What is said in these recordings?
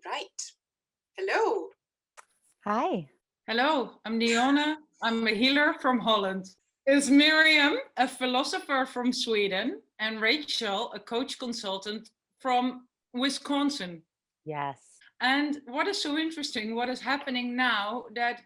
Right. Hello. Hi. Hello, I'm Dyonne. I'm a healer from Holland. Is Miriam a philosopher from Sweden and Rachel a coach consultant from Wisconsin? Yes. And what is so interesting, what is happening now, that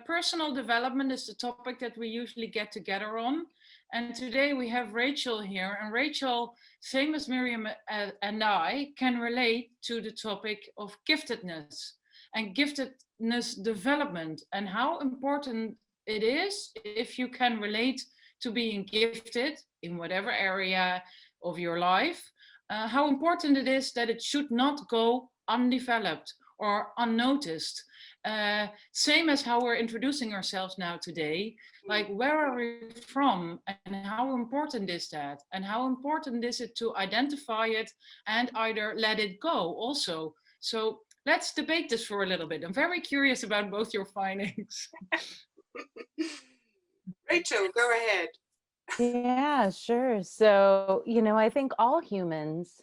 personal development is the topic that we usually get together on. And today we have Rachel here, and Rachel, same as Miriam and I, can relate to the topic of giftedness and giftedness development, and how important it is if you can relate to being gifted in whatever area of your life, how important it is that it should not go undeveloped or unnoticed. Same as how we're introducing ourselves now today, like where are we from and how important is that? And how important is it to identify it and either let it go also? So let's debate this for a little bit. I'm very curious about both your findings. Rachel, go ahead. Yeah, sure. So, I think all humans,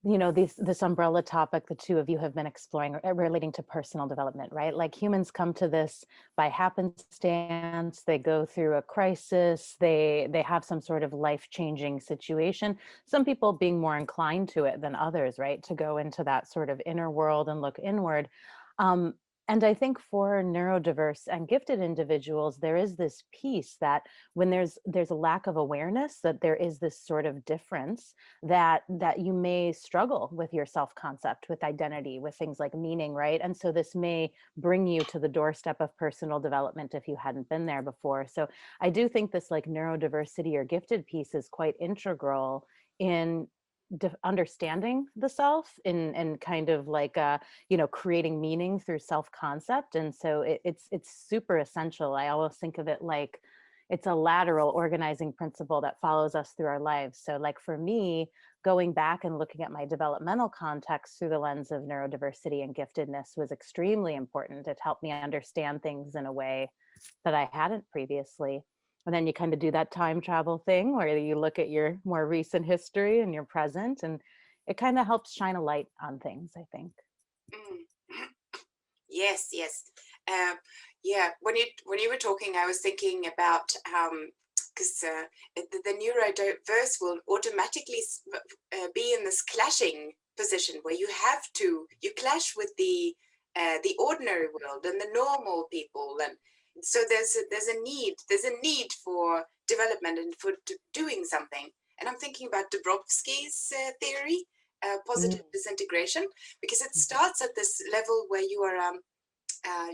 this umbrella topic the two of you have been exploring relating to personal development, right? Like humans come to this by happenstance, they go through a crisis, they have some sort of life-changing situation. Some people being more inclined to it than others, right? To go into that sort of inner world and look inward. Um, and I think for neurodiverse and gifted individuals, there is this piece that when there's a lack of awareness that there is this sort of difference, that you may struggle with your self-concept, with identity, with things like meaning, right? And so this may bring you to the doorstep of personal development if you hadn't been there before. So I do think this like neurodiversity or gifted piece is quite integral in understanding the self and kind of like creating meaning through self-concept. And so it's super essential. I always think of it like it's a lateral organizing principle that follows us through our lives. So like for me, going back and looking at my developmental context through the lens of neurodiversity and giftedness was extremely important. It helped me understand things in a way that I hadn't previously. And then you kind of do that time travel thing where you look at your more recent history and your present, and it kind of helps shine a light on things, I think. Mm. Yes, yes. Yeah, when you were talking, I was thinking about because the neurodiverse will automatically be in this clashing position where you clash with the ordinary world and the normal people, and so there's a need for development and for doing something. And I'm thinking about Dabrowski's theory, positive disintegration, because it starts at this level where you are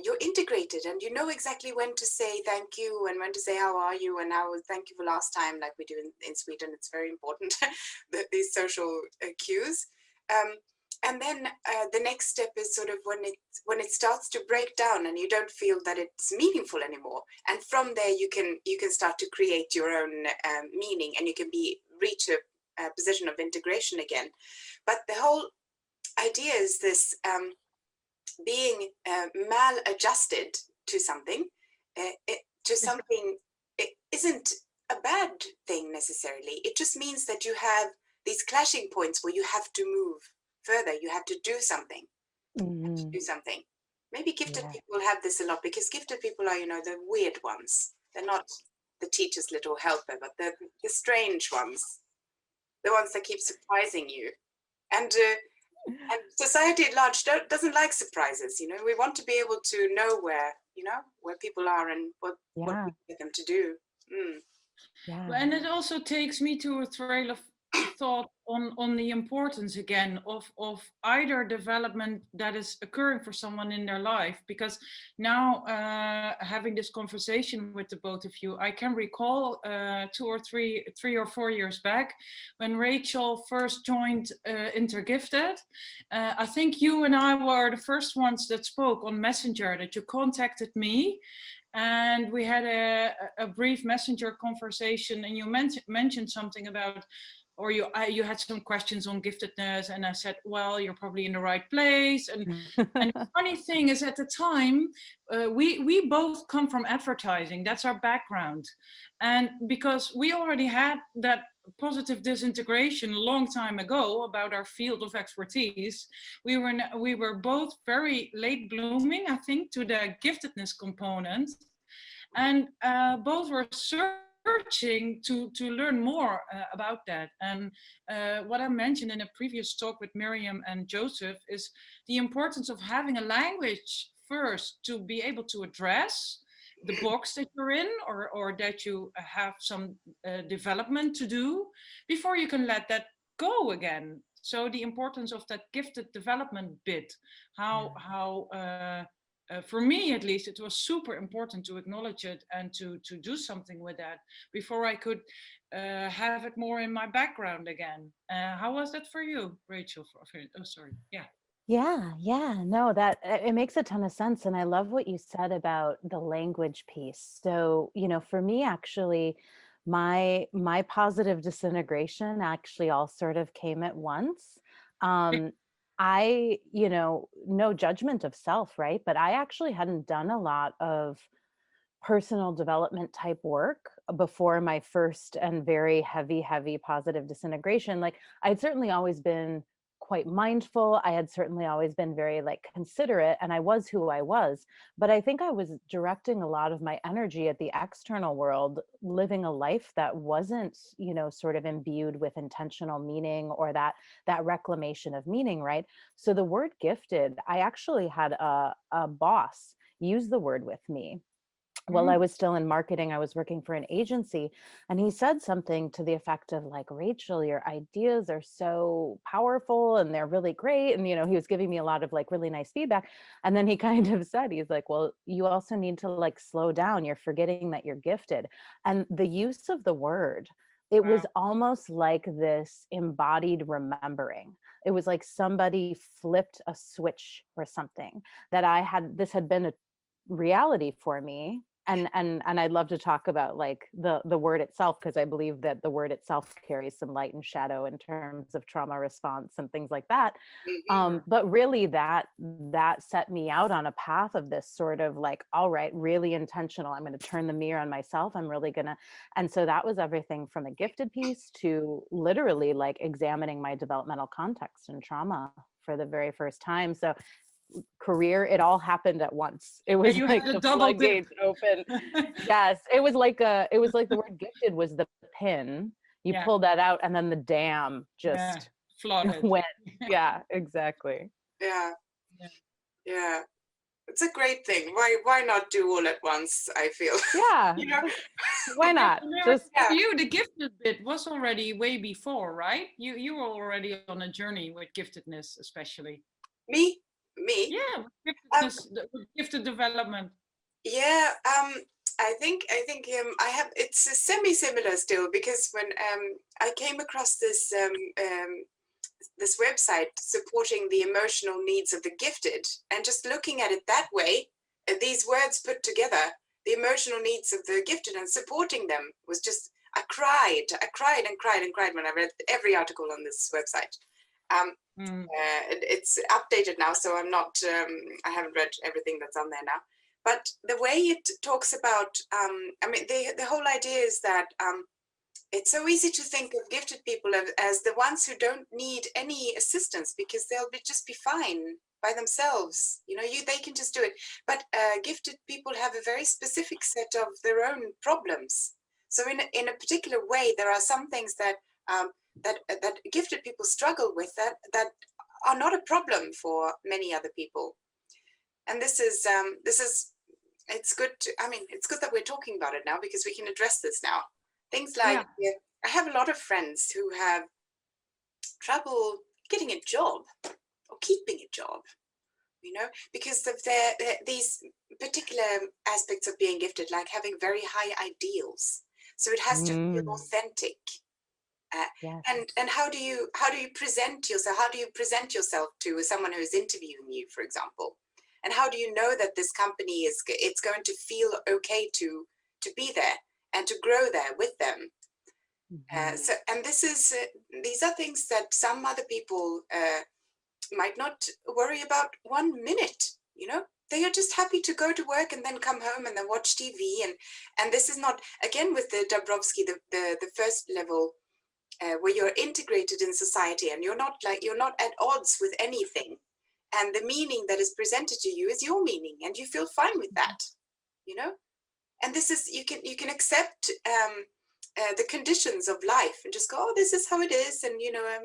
you're integrated and you know exactly when to say thank you and when to say how are you and how thank you for last time, like we do in Sweden. It's very important, these social cues. And then the next step is sort of when it starts to break down and you don't feel that it's meaningful anymore. And from there you can start to create your own meaning, and you can reach a position of integration again. But the whole idea is this being maladjusted to something, it isn't a bad thing necessarily. It just means that you have these clashing points where you have to move further. You have to do something. Maybe gifted people have this a lot, because gifted people are, the weird ones. They're not the teacher's little helper, but the strange ones, the ones that keep surprising you. And society at large doesn't like surprises. We want to be able to know where people are and what we get them to do. And it also takes me to a trail of thought on the importance again of either development that is occurring for someone in their life. Because now having this conversation with the both of you, I can recall 3 or 4 years back when Rachel first joined Intergifted. I think you and I were the first ones that spoke on Messenger, that you contacted me. And we had a brief messenger conversation, and you mentioned something about or you had some questions on giftedness, and I said, well, you're probably in the right place. And the funny thing is, at the time, we both come from advertising. That's our background. And because we already had that positive disintegration a long time ago about our field of expertise, we were both very late blooming, I think, to the giftedness component. And both were searching to learn more about that. And what I mentioned in a previous talk with Miriam and Joseph is the importance of having a language first to be able to address the box that you're in, or that you have some development to do before you can let that go again. So the importance of that gifted development bit, for me at least, it was super important to acknowledge it and to do something with that before I could have it more in my background again. How was that for you, Rachel? Oh, sorry. Yeah. Yeah, no, that it makes a ton of sense. And I love what you said about the language piece. So, for me, actually, my positive disintegration actually all sort of came at once. I, no judgment of self, right? But I actually hadn't done a lot of personal development type work before my first and very heavy positive disintegration. Like, I'd certainly always been quite mindful. I had certainly always been very considerate, and I was who I was. But I think I was directing a lot of my energy at the external world, living a life that wasn't, sort of imbued with intentional meaning, or that reclamation of meaning, right? So the word gifted, I actually had a boss use the word with me while I was still in marketing. I was working for an agency, and he said something to the effect of Rachel, your ideas are so powerful and they're really great. And, he was giving me a lot of really nice feedback. And then he kind of said, he's like, well, you also need to slow down. You're forgetting that you're gifted. And the use of the word, it was almost like this embodied remembering. It was like somebody flipped a switch or something, that this had been a reality for me. And I'd love to talk about the word itself, because I believe that the word itself carries some light and shadow in terms of trauma response and things like that. But really that set me out on a path of this sort of all right, really intentional. I'm going to turn the mirror on myself. I'm really going to. And so that was everything from the gifted piece to literally examining my developmental context and trauma for the very first time. So career, it all happened at once. It was the floodgates open. Yes, it was like the word gifted was the pin. You pulled that out, and then the dam just flooded. Went. Yeah, exactly. Yeah. It's a great thing. Why not do all at once, I feel. Yeah. Why not? Just for you, the gifted bit was already way before, right? You were already on a journey with giftedness, especially. Me? Yeah, gifted development. Yeah, I think I have. It's semi-similar still, because when I came across this this website supporting the emotional needs of the gifted, and just looking at it that way, these words put together, the emotional needs of the gifted and supporting them, was just, I cried when I read every article on this website. It's updated now, so I'm not, I haven't read everything that's on there now. But the way it talks about, I mean, the whole idea is that it's so easy to think of gifted people as the ones who don't need any assistance, because they'll just be fine by themselves. They can just do it. But gifted people have a very specific set of their own problems. So in a particular way, there are some things that that gifted people struggle with that are not a problem for many other people. And this is it's good it's good that we're talking about it now, because we can address this now. Things like, I have a lot of friends who have trouble getting a job or keeping a job, because of these particular aspects of being gifted, like having very high ideals. So it has to feel authentic. Yes. And how do you present yourself? How do you present yourself to someone who is interviewing you, for example? And how do you know that this company it's going to feel okay to be there and to grow there with them? So, and these are things that some other people might not worry about 1 minute. They are just happy to go to work and then come home and then watch TV. And this is not, again, with the Dabrowski, the first level, where you're integrated in society and you're not at odds with anything. And the meaning that is presented to you is your meaning, and you feel fine with that. And this is, you can accept the conditions of life and just go, oh, this is how it is, and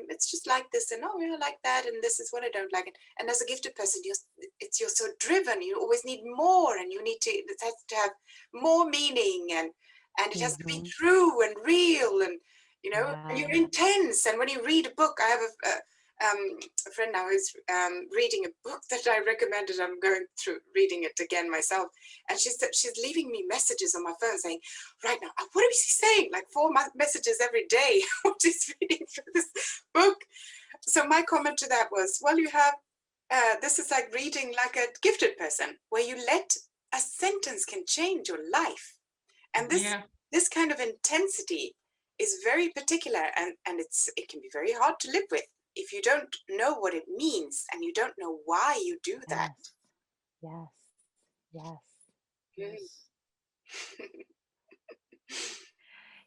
it's just like this, and oh, I like that, and this is what I don't like. And as a gifted person, you're so driven. You always need more, and it has to have more meaning, and it has to be true and real, and and you're intense. And when you read a book, I have a friend now who's reading a book that I recommended. I'm going through reading it again myself, and she's leaving me messages on my phone saying, right now, what is he saying? Like 4 messages every day. What is reading through this book? So my comment to that was, well, you have this is like reading like a gifted person, where you let a sentence can change your life, and this kind of intensity is very particular, and it can be very hard to live with if you don't know what it means and you don't know why you do that. Yes.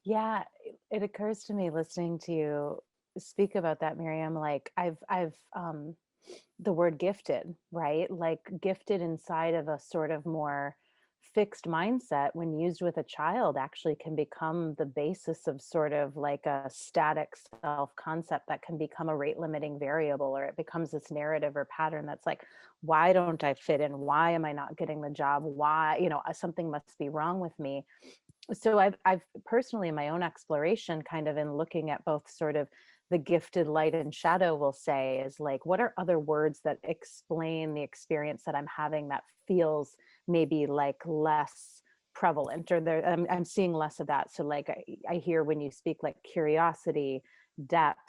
Yeah, it occurs to me listening to you speak about that, Miriam, like I've the word gifted, right? Like gifted inside of a sort of more fixed mindset, when used with a child, actually can become the basis of sort of like a static self-concept that can become a rate limiting variable, or it becomes this narrative or pattern that's like, why don't I fit in? Why am I not getting the job? Why, something must be wrong with me. So I've personally, in my own exploration, kind of in looking at both sort of the gifted light and shadow, will say, is like, what are other words that explain the experience that I'm having that feels maybe like less prevalent, or I'm seeing less of that. So like I hear when you speak like curiosity, depth,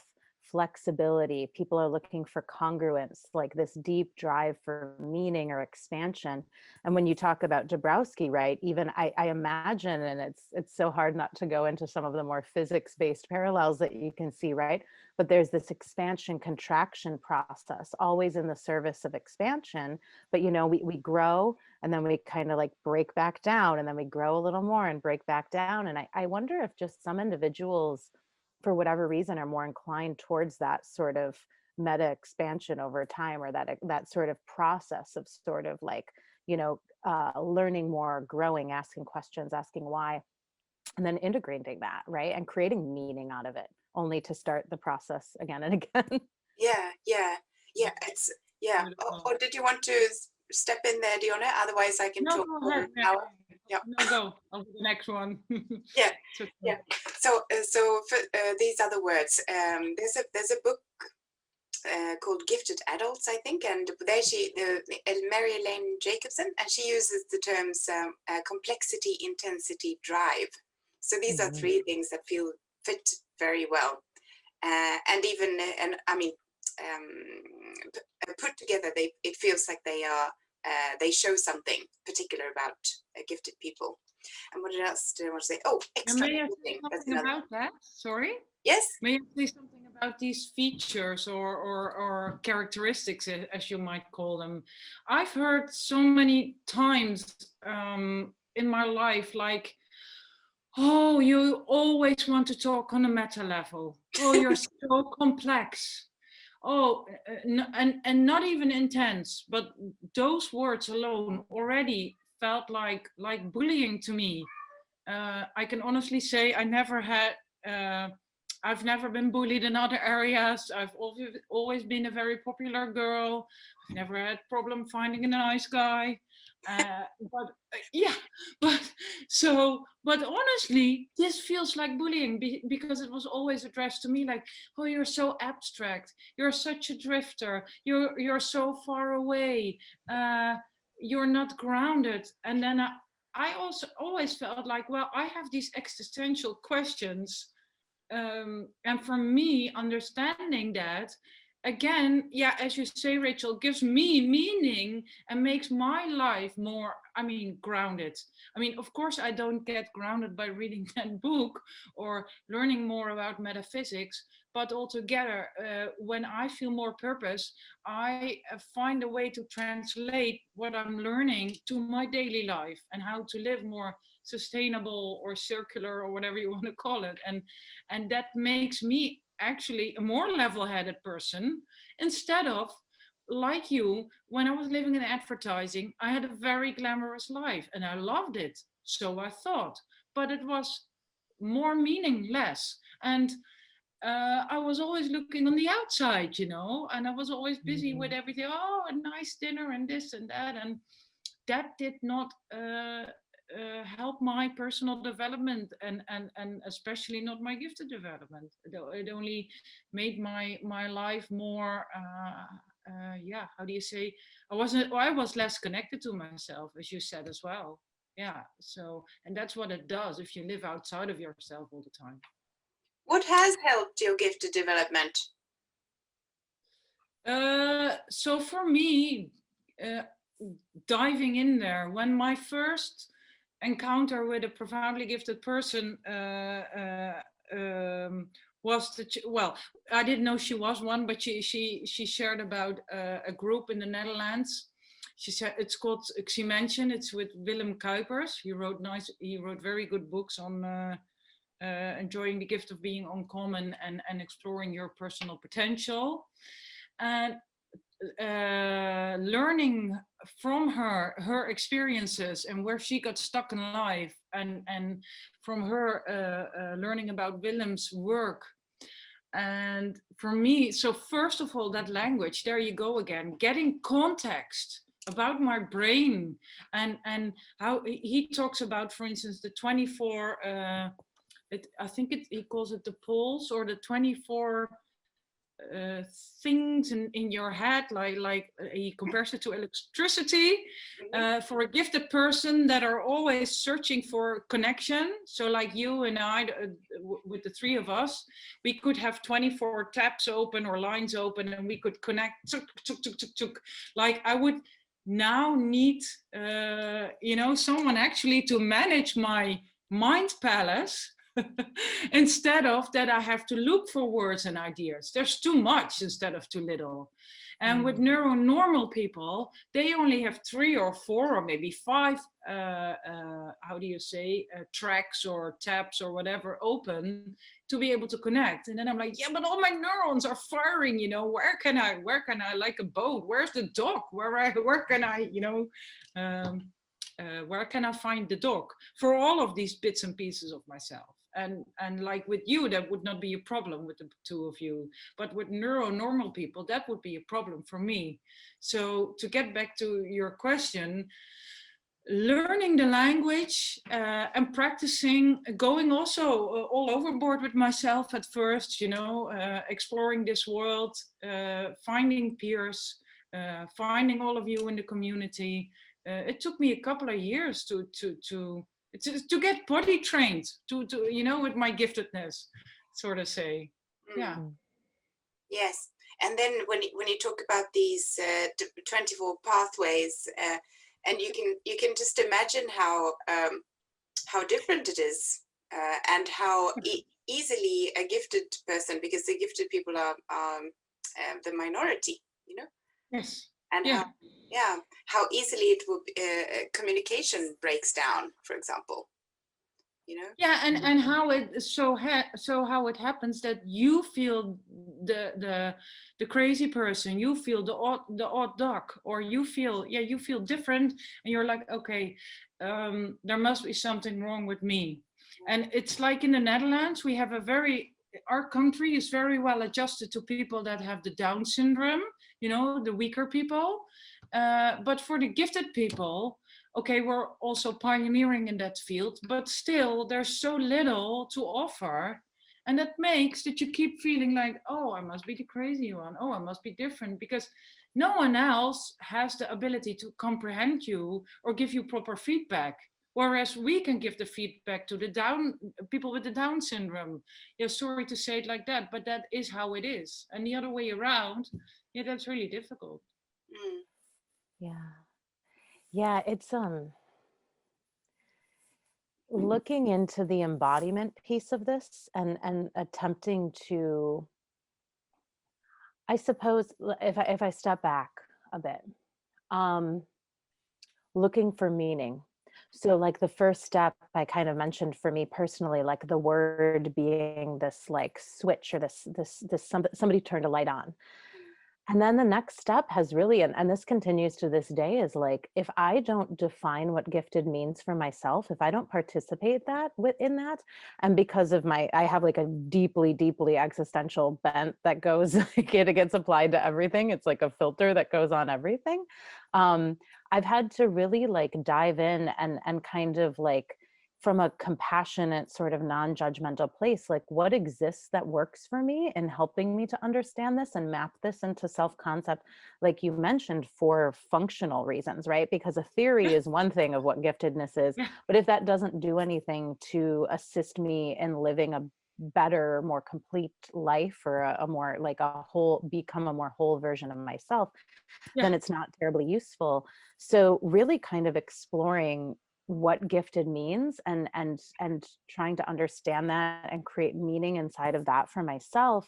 flexibility, people are looking for congruence, like this deep drive for meaning or expansion. And when you talk about Dabrowski, right, even I imagine, and it's so hard not to go into some of the more physics-based parallels that you can see, right? But there's this expansion contraction process, always in the service of expansion. But we grow, and then we kind of like break back down, and then we grow a little more and break back down. And I wonder if just some individuals, for whatever reason, are more inclined towards that sort of meta expansion over time, or that sort of process of sort of like, learning more, growing, asking questions, asking why, and then integrating that, right, and creating meaning out of it, only to start the process again and again. It's or did you want to step in there, Dyonne? Otherwise I can No, talk go for ahead, an hour. No, go. I'll do the next one. So for these other words, there's a book called Gifted Adults, I think, and there Mary Elaine Jacobson, and she uses the terms complexity, intensity, drive. So these are 3 things that fit very well, and even and I mean, put together, it feels like they show something particular about gifted people. And what else did I want to say? Oh, extra. May I say something about that? Sorry. Yes. May I say something about these features or characteristics, as you might call them? I've heard so many times in my life, like, oh, you always want to talk on a meta level. Oh, you're so complex. Oh, and not even intense, but those words alone already felt like bullying to me. I can honestly say I never had. I've never been bullied in other areas. I've always been a very popular girl. I've never had problem finding a nice guy. But honestly, this feels like bullying because it was always addressed to me like, oh, you're so abstract. You're such a drifter. You're so far away. You're not grounded. And then I also always felt like, well, I have these existential questions. And for me, understanding that again, yeah, as you say, Rachel, gives me meaning and makes my life more, grounded. Of course, I don't get grounded by reading that book or learning more about metaphysics, but altogether, when I feel more purpose, I find a way to translate what I'm learning to my daily life and how to live more sustainable or circular or whatever you want to call it. And that makes me actually a more level-headed person, instead of, like you, when I was living in advertising, I had a very glamorous life and I loved it, so I thought, but it was more meaningless. And I was always looking on the outside, and I was always busy with everything. Oh, a nice dinner and this and that. And that did not help my personal development, and especially not my gifted development. It only made my life more, how do you say? I was less connected to myself, as you said as well. Yeah. So, and that's what it does if you live outside of yourself all the time. What has helped your gifted development? So for me, diving in there, when my first encounter with a profoundly gifted person was I didn't know she was one, but she shared about a group in the Netherlands. She said it's called, she mentioned it's with Willem Kuipers. He wrote very good books on enjoying the gift of being uncommon and exploring your personal potential. And learning from her experiences and where she got stuck in life, and from her learning about Willem's work. And for me, so first of all, that language, there you go again, getting context about my brain, and how he talks about, for instance, the 24 he calls it the pulse, or the 24 things in your head, like he compares it to electricity, for a gifted person that are always searching for connection. So like you and I, with the three of us, we could have 24 taps open or lines open, and we could connect. Like I would now need someone actually to manage my mind palace. Instead of that, I have to look for words and ideas. There's too much instead of too little. And with neuronormal people, they only have 3 or 4 or maybe 5, tracks or taps or whatever open to be able to connect. And then I'm like, yeah, but all my neurons are firing, where can I like a boat? Where's the dock? Where can I, where can I find the dock for all of these bits and pieces of myself? And like with you, that would not be a problem with the two of you, but with neuronormal people, that would be a problem for me. So to get back to your question, learning the language and practicing, going also all overboard with myself at first, exploring this world, finding peers, finding all of you in the community. It took me a couple of years to get potty trained, to with my giftedness, sort of say. Yeah. Yes. And then when you talk about these 24 pathways, and you can just imagine how different it is, and how easily a gifted person, because the gifted people are the minority, Yes. And how easily it will communication breaks down, for example. Yeah, and how it how it happens that you feel the crazy person, you feel the odd duck, or you feel different, and you're like, okay, there must be something wrong with me. And it's like in the Netherlands, we have our country is very well adjusted to people that have the Down syndrome, the weaker people. But for the gifted people, okay, we're also pioneering in that field, but still there's so little to offer. And that makes that you keep feeling like, oh, I must be the crazy one. Oh, I must be different, because no one else has the ability to comprehend you or give you proper feedback. Whereas we can give the feedback to the people with the Down syndrome. Yeah, sorry to say it like that, but that is how it is. And the other way around, yeah, that's really difficult. Mm. Yeah, it's looking into the embodiment piece of this and attempting to, I suppose, if I step back a bit, looking for meaning. So like the first step I kind of mentioned for me personally, like the word being this like switch, or this somebody turned a light on. And then the next step has really, and this continues to this day, is like, if I don't define what gifted means for myself, if I don't participate in that, and because of I have like a deeply, deeply existential bent that goes, like, it gets applied to everything. It's like a filter that goes on everything. I've had to really like dive in and kind of like, from a compassionate sort of non-judgmental place, like what exists that works for me in helping me to understand this and map this into self-concept, like you mentioned, for functional reasons, right? Because a theory is one thing of what giftedness is, but if that doesn't do anything to assist me in living a better, more complete life, or a more like a whole, become a more whole version of myself, then it's not terribly useful. So really kind of exploring what gifted means and trying to understand that and create meaning inside of that for myself.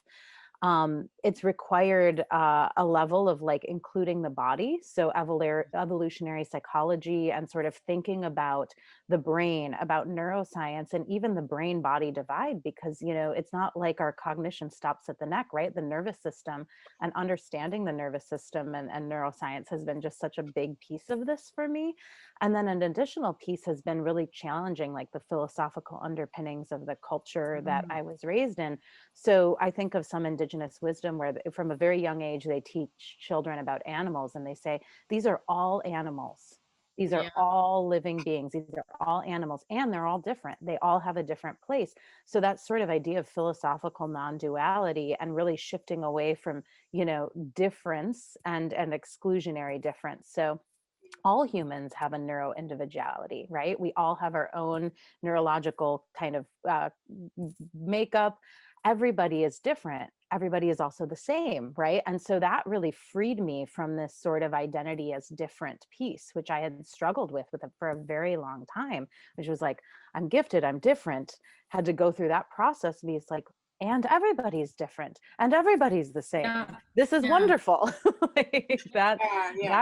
It's required a level of like including the body. So evolutionary psychology and sort of thinking about the brain, about neuroscience, and even the brain body divide, because, you know, it's not like our cognition stops at the neck, right? The nervous system, and understanding the nervous system and neuroscience has been just such a big piece of this for me. And then an additional piece has been really challenging, like the philosophical underpinnings of the culture that I was raised in. So I think of some indigenous wisdom where from a very young age, they teach children about animals, and they say, these are all animals. These are all living beings. These are all animals, and they're all different. They all have a different place. So that sort of idea of philosophical non-duality, and really shifting away from, you know, difference and exclusionary difference. So all humans have a neuro individuality, right? We all have our own neurological kind of makeup. Everybody is different. Everybody is also the same, right? And so that really freed me from this sort of identity as different piece, which I had struggled with for a very long time, which was like, I'm gifted, I'm different. Had to go through that process. Because like, and everybody's different, and everybody's the same. This is wonderful. Like that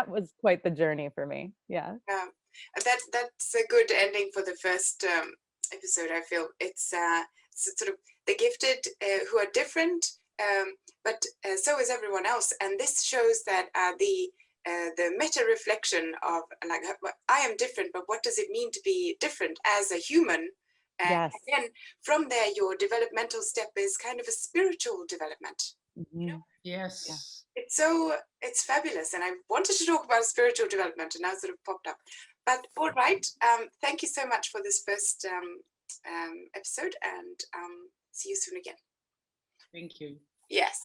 was quite the journey for me. That's a good ending for the first episode. I feel it's sort of the gifted who are different, but so is everyone else. And this shows that the meta reflection of like, I am different, but what does it mean to be different as a human? And then from there, your developmental step is kind of a spiritual development. You know? Yes. It's fabulous. And I wanted to talk about spiritual development, and now it sort of popped up. But all right, thank you so much for this first episode, and see you soon again. Thank you. Yes.